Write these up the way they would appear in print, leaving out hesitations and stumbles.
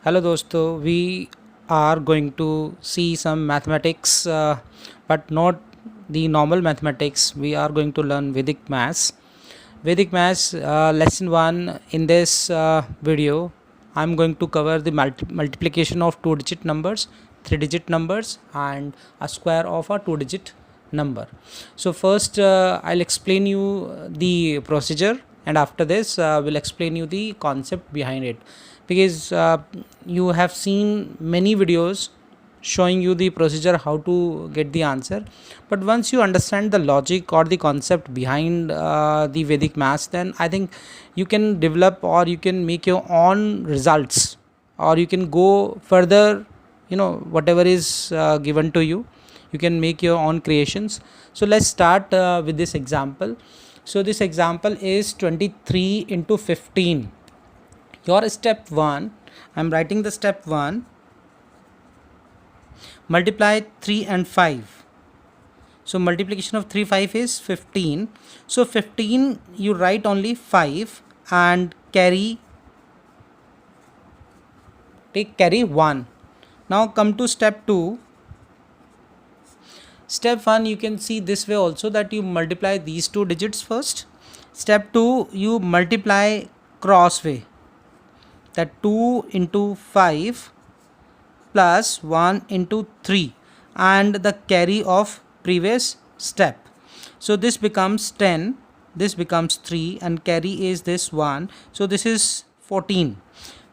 Hello दोस्तों, we are going to see some mathematics, but not the normal mathematics. We are going to learn Vedic maths. Vedic maths lesson 1. In this video, I'm going to cover the multiplication of 2-digit numbers, 3-digit numbers, and a square of a 2-digit number. So first, I'll explain you the procedure, and after this, we'll explain you the concept behind it, because you have seen many videos showing you the procedure how to get the answer, but once you understand the logic or the concept behind the Vedic maths, then I think you can develop or you can make your own results, or you can go further, whatever is given to you, you can make your own creations. So let's start with this example. So this example is 23 into 15. Your step 1, I'm writing the step 1, multiply 3 and 5. So multiplication of 3 5 is 15. So 15 you write only 5 and take carry 1. Now come to step 2. Step 1, you can see this way also, that you multiply these two digits first. Step 2, you multiply cross way, that 2 into 5 plus 1 into 3 and the carry of previous step. So this becomes 10, this becomes 3 and carry is this 1. So this is 14.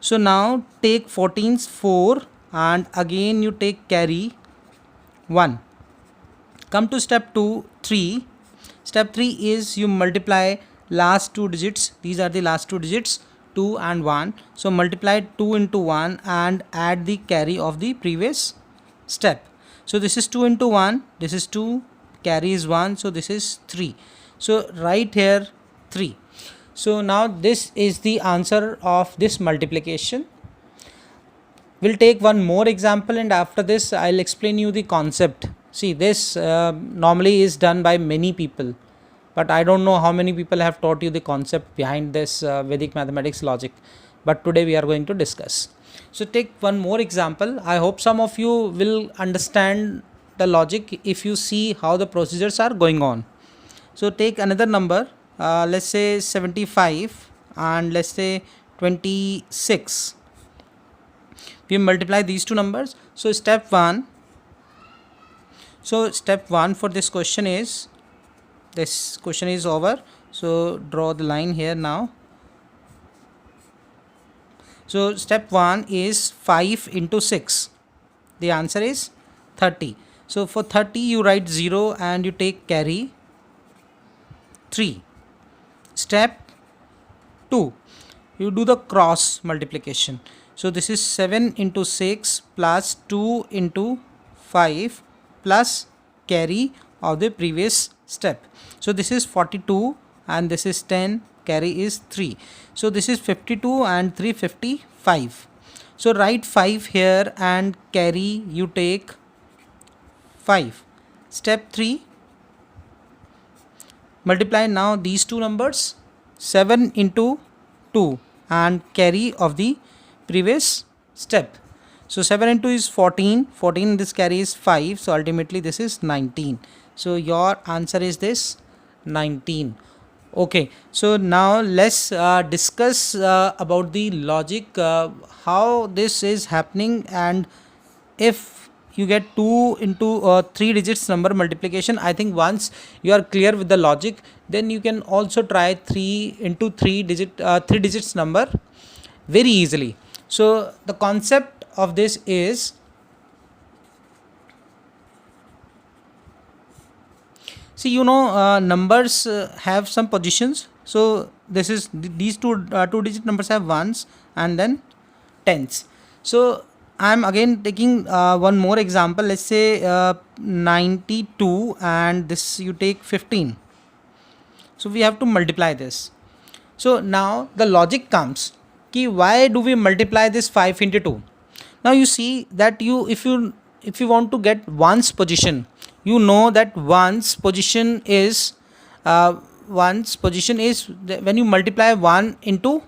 So now take 14's 4 and again you take carry 1. Come to step 2, 3. Step 3 is you multiply last two digits. These are the last two digits, 2 and 1. So multiply 2 into 1 and add the carry of the previous step. So this is 2 into 1, this is 2, carry is 1, so this is 3. So write here 3. So now this is the answer of this multiplication. We'll take one more example, and after this I'll explain you the concept. See, this normally is done by many people, but I don't know how many people have taught you the concept behind this Vedic mathematics logic, but today we are going to discuss. So take one more example. I hope some of you will understand the logic if you see how the procedures are going on. So take another number, let's say 75 and let's say 26. We multiply these two numbers. So step 1 for this question is over. So draw the line here now. So step 1 is 5 into 6. The answer is 30. So for 30 you write 0 and you take carry 3. Step 2, you do the cross multiplication. So this is 7 into 6 plus 2 into 5 plus carry of the previous step. So this is 42 and this is 10, carry is 3. So this is 52 and 355. So write 5 here and carry you take 5. Step 3, multiply now these two numbers, 7 into 2 and carry of the previous step. So 7 into is 14, this carry is 5, so ultimately this is 19. So your answer is this 19. Okay, so now let's discuss about the logic, how this is happening, and if you get 2 into 3 digits number multiplication, I think once you are clear with the logic, then you can also try 3 into 3 digits number very easily. So the concept of this is, see, numbers have some positions. So this is these two digit numbers have ones and then tens. So I'm again taking one more example. Let's say 92 and this you take 15. So we have to multiply this. So now the logic comes, why do we multiply this 5 into 2? Now you see that if you want to get one's position, you know that one's position is when you multiply 1 into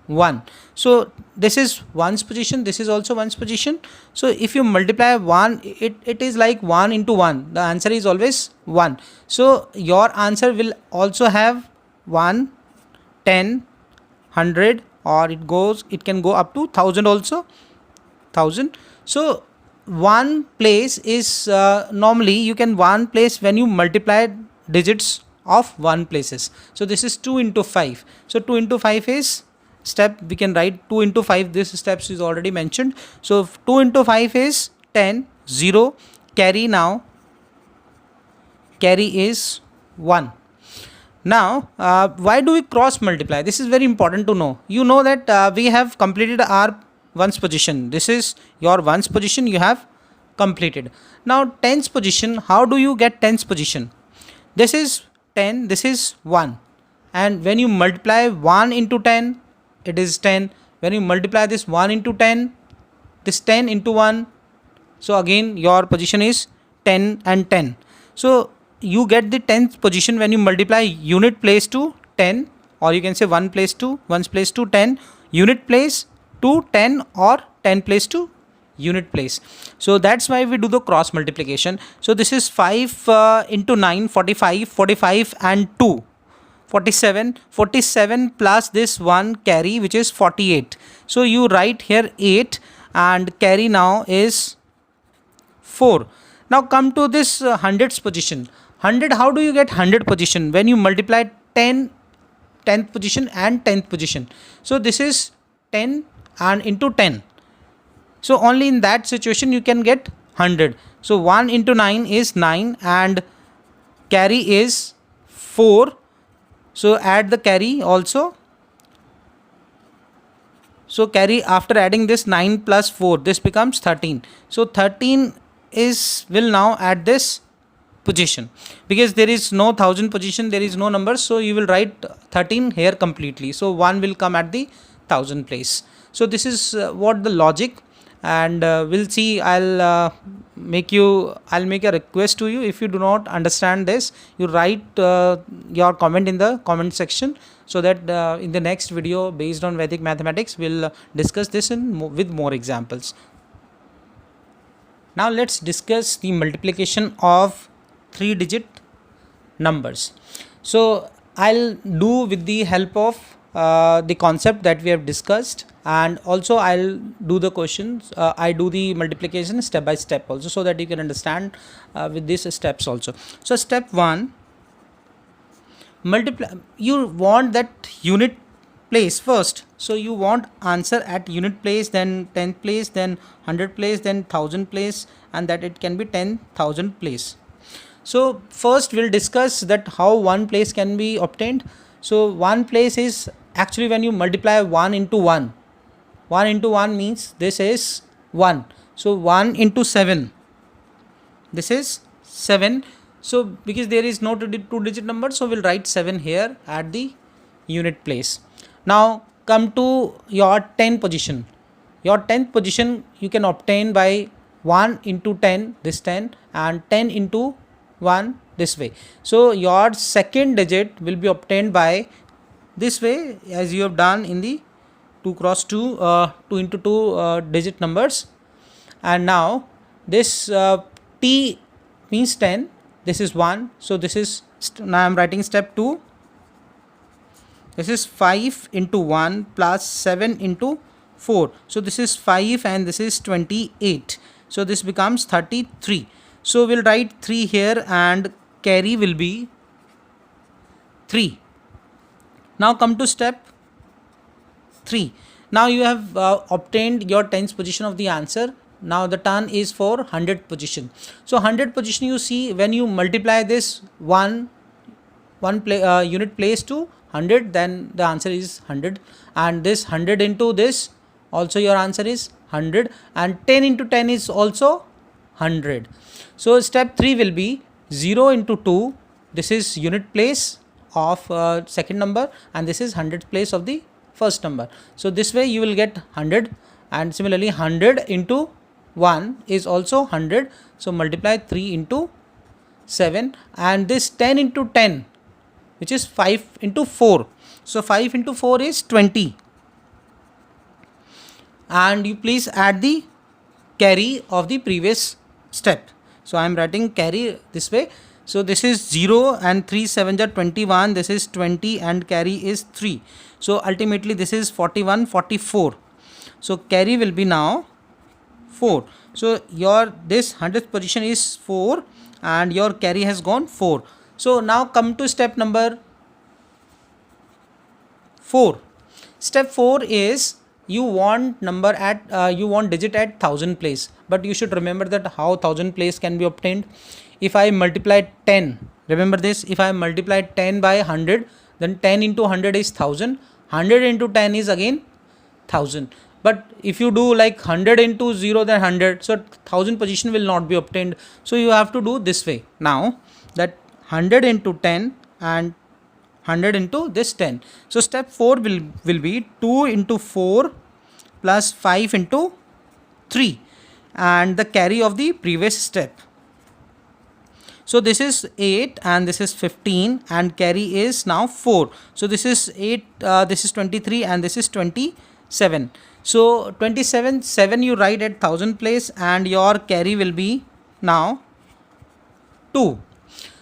1. So this is 1's position, this is also 1's position. So if you multiply 1, it is like 1 into 1. The answer is always 1. So your answer will also have 1, 10, 100, or it can go up to 1000 also. 1000. So one place is normally you can one place when you multiply digits of one places. So this is 2 into 5. So 2 into 5 is step, we can write 2 into 5, this steps is already mentioned. So 2 into 5 is 10, 0, carry now, carry is 1. Now why do we cross multiply? This is very important to know. You know that we have completed our ones position. This is your ones position you have completed. Now tens position, how do you get tens position? This is 10, this is 1, and when you multiply 1 into 10, it is 10. When you multiply this 1 into 10, this 10 into 1, so again your position is 10 and 10. So you get the 10th position when you multiply unit place to 10, or you can say 1 place to 1's place to 10, unit place to 10, or 10 place to unit place. So that's why we do the cross multiplication. So this is 5 into 9, 45, 45 and 2, 47, 47 plus this 1 carry, which is 48. So you write here 8 and carry now is 4. Now come to this hundreds position. 100, how do you get 100 position? When you multiply 10, 10th position and 10th position. So this is 10 and into 10. So only in that situation you can get 100. So 1 into 9 is 9 and carry is 4. So add the carry also. So carry, after adding this 9 plus 4, this becomes 13. So 13 will now add this position, because there is no 1000 position, there is no number, so you will write 13 here completely. So 1 will come at the 1000 place. So this is what the logic, and we'll see. I'll make a request to you. If you do not understand this, you write your comment in the comment section, so that in the next video based on Vedic mathematics we'll discuss this with more examples. Now let's discuss the multiplication of 3-digit numbers. So I'll do with the help of the concept that we have discussed, and also I'll do the questions. I do the multiplication step by step also, so that you can understand with these steps also. So step 1, multiply. You want that unit place first, so you want answer at unit place, then 10th place, then 100 place, then 1000 place, and that it can be 10,000 place. So first we'll discuss that how one place can be obtained. So one place is actually when you multiply 1 into 1. 1 into 1 means this is 1. So 1 into 7, this is 7. So because there is no two-digit number, so we'll write 7 here at the unit place. Now come to your 10 position. Your 10th position you can obtain by 1 into 10, this 10, and 10 into 1 this way. So your second digit will be obtained by this way, as you have done in the 2 cross 2, 2 into 2 digit numbers. And now this t means 10, this is 1. So this is, now I am writing step 2. This is 5 into 1 plus 7 into 4. So this is 5 and this is 28. So this becomes 33. So we'll write 3 here and carry will be 3. Now come to step 3. Now you have obtained your 10th position of the answer. Now the turn is for 100th position. So 100th position, you see when you multiply this unit place to 100, then the answer is 100, and this 100 into this also your answer is 100, and 10 into 10 is also 100. So step 3 will be 0 into 2, this is unit place of second number, and this is 100th place of the first number. So this way you will get 100, and similarly 100 into 1 is also 100. So multiply 3 into 7, and this 10 into 10, which is 5 into 4. So 5 into 4 is 20. and you please add the carry of the previous step. So I am writing carry this way. So this is 0 and 3 7 are 21, this is 20 and carry is 3. So ultimately this is 41 44. So carry will be now 4. So your this 100th position is 4 and your carry has gone 4. So now come to step number 4. Step 4 is you want number at you want digit at 1000 place, but you should remember that how 1000 place can be obtained. If I multiply 10, remember this, if I multiply 10 by 100, then 10 into 100 is 1000, 100 into 10 is again 1000. But if you do like 100 into 0, then 100, so 1000 position will not be obtained. So you have to do this way. Now that 100 into 10 and 100 into this 10. So step 4 will be 2 into 4 plus 5 into 3 and the carry of the previous step. So this is 8 and this is 15 and carry is now 4. So this is 8, this is 23 and this is 27. So 27, 7 you write at 1000 place and your carry will be now 2.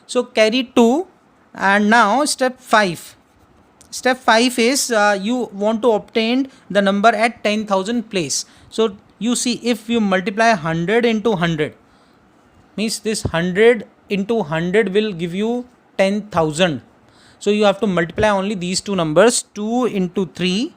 So carry 2. And now step 5. Step 5 is you want to obtain the number at 10,000 place. So you see, if you multiply 100 into 100, means this 100 into 100 will give you 10,000. So you have to multiply only these two numbers, 2 into 3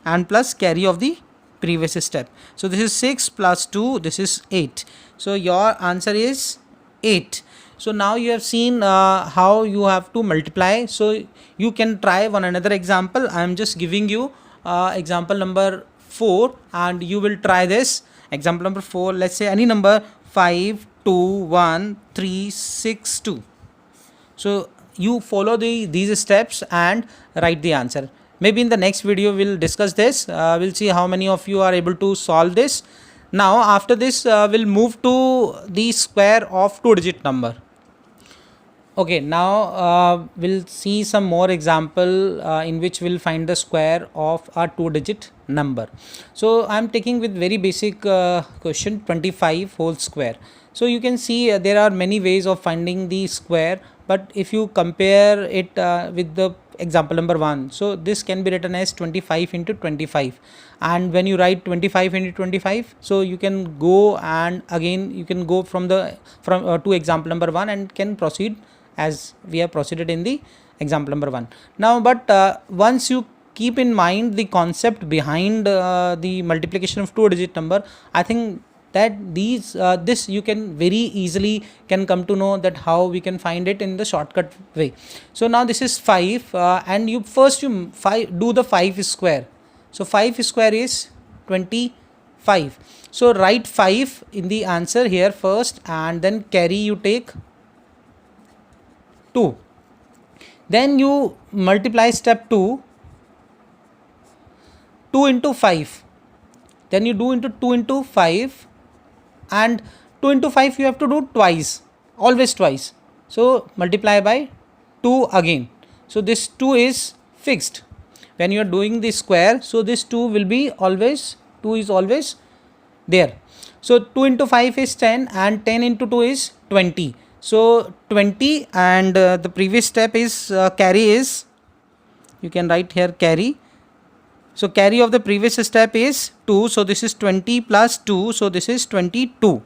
and plus carry of the previous step. So this is 6 plus 2, this is 8. So your answer is 8. So now you have seen how you have to multiply. So you can try one another example. I am just giving you example number 4 and you will try this. Example number 4, let's say any number 5 2 1 3 6 2. So you follow these steps and write the answer. Maybe in the next video we'll discuss this. We'll see how many of you are able to solve this. Now after this we'll move to the square of 2-digit number. Okay, now we'll see some more example in which we'll find the square of a 2-digit number. So I'm taking with very basic question, 25 whole square. So you can see there are many ways of finding the square, but if you compare it with the example number 1, so this can be written as 25 into 25, and when you write 25 into 25, so you can go and again you can go from to example number 1 and can proceed as we have proceeded in the example number 1. Now but once you keep in mind the concept behind the multiplication of 2-digit number, I think that this you can very easily can come to know that how we can find it in the shortcut way. So now this is 5 and you do the 5 square. So 5 square is 25. So write 5 in the answer here first and then carry you take 2. Then you multiply step 2 into 5. Then you do into 2 into 5 and 2 into 5 you have to do twice, always twice. So multiply by 2 again. So this 2 is fixed when you are doing the square. So this 2 will be always, 2 is always there. So 2 into 5 is 10 and 10 into 2 is 20. So 20 and the previous step is carry is, you can write here carry. So carry of the previous step is 2. So this is 20 plus 2. So this is 22.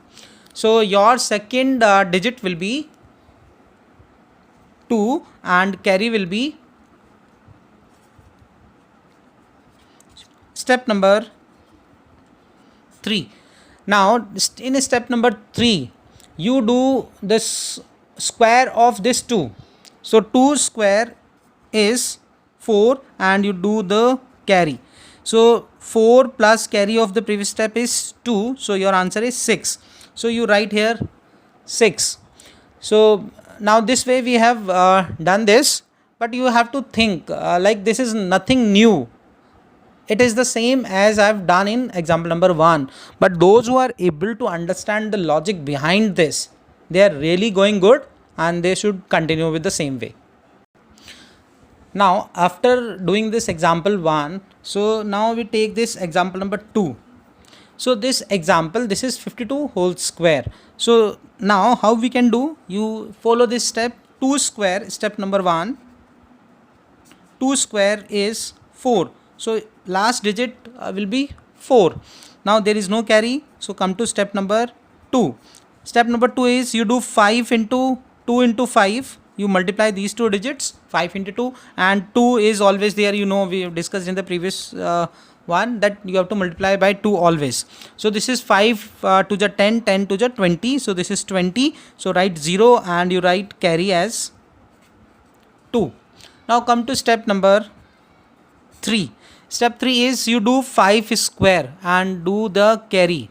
So your second digit will be 2 and carry will be step number 3. Now in step number 3, you do this square of this 2. So 2 square is 4 and you do the carry. So 4 plus carry of the previous step is 2. So your answer is 6. So you write here 6. So now this way we have done this, but you have to think like this is nothing new. It is the same as I have done in example number 1. But those who are able to understand the logic behind this, they are really going good and they should continue with the same way. Now after doing this example 1, so now we take this example number 2. So this example, this is 52 whole square. So now how we can do, you follow this step. 2 square, step number 1, 2 square is 4, so last digit will be 4. Now there is no carry, so come to step number 2. Step number 2 is you do 5 into 2 into 5, you multiply these two digits, 5 into 2, and 2 is always there, you know, we have discussed in the previous one that you have to multiply by 2 always. So this is 5 to the 10, 10 to the 20, so this is 20, so write 0 and you write carry as 2. Now come to step number 3. Step 3 is you do 5 square and do the carry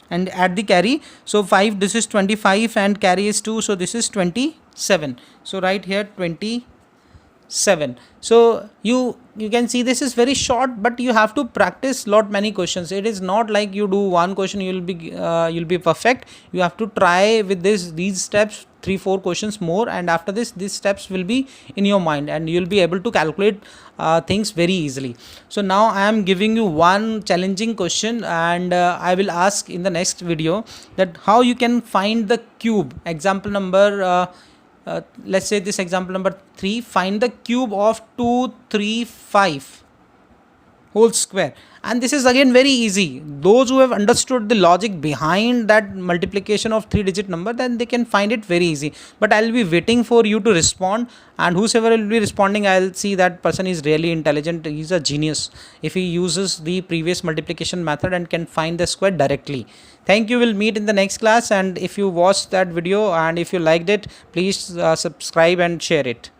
and add the carry. So 5, this is 25 and carry is 2, so this is 27. So write here 27. So you can see this is very short, but you have to practice lot many questions. It is not like you do one question you'll be perfect. You have to try with these steps 3-4 questions more, and after this these steps will be in your mind and you'll be able to calculate things very easily. So now I am giving you one challenging question, and I will ask in the next video that how you can find the cube. Example number let's say this example number 3, find the cube of 235 whole square. And this is again very easy. Those who have understood the logic behind that multiplication of 3-digit number, then they can find it very easy. But I'll be waiting for you to respond, and whosoever will be responding, I'll see that person is really intelligent. He's a genius if he uses the previous multiplication method and can find the square directly. Thank you. We'll meet in the next class, and if you watched that video and if you liked it, please subscribe and share it.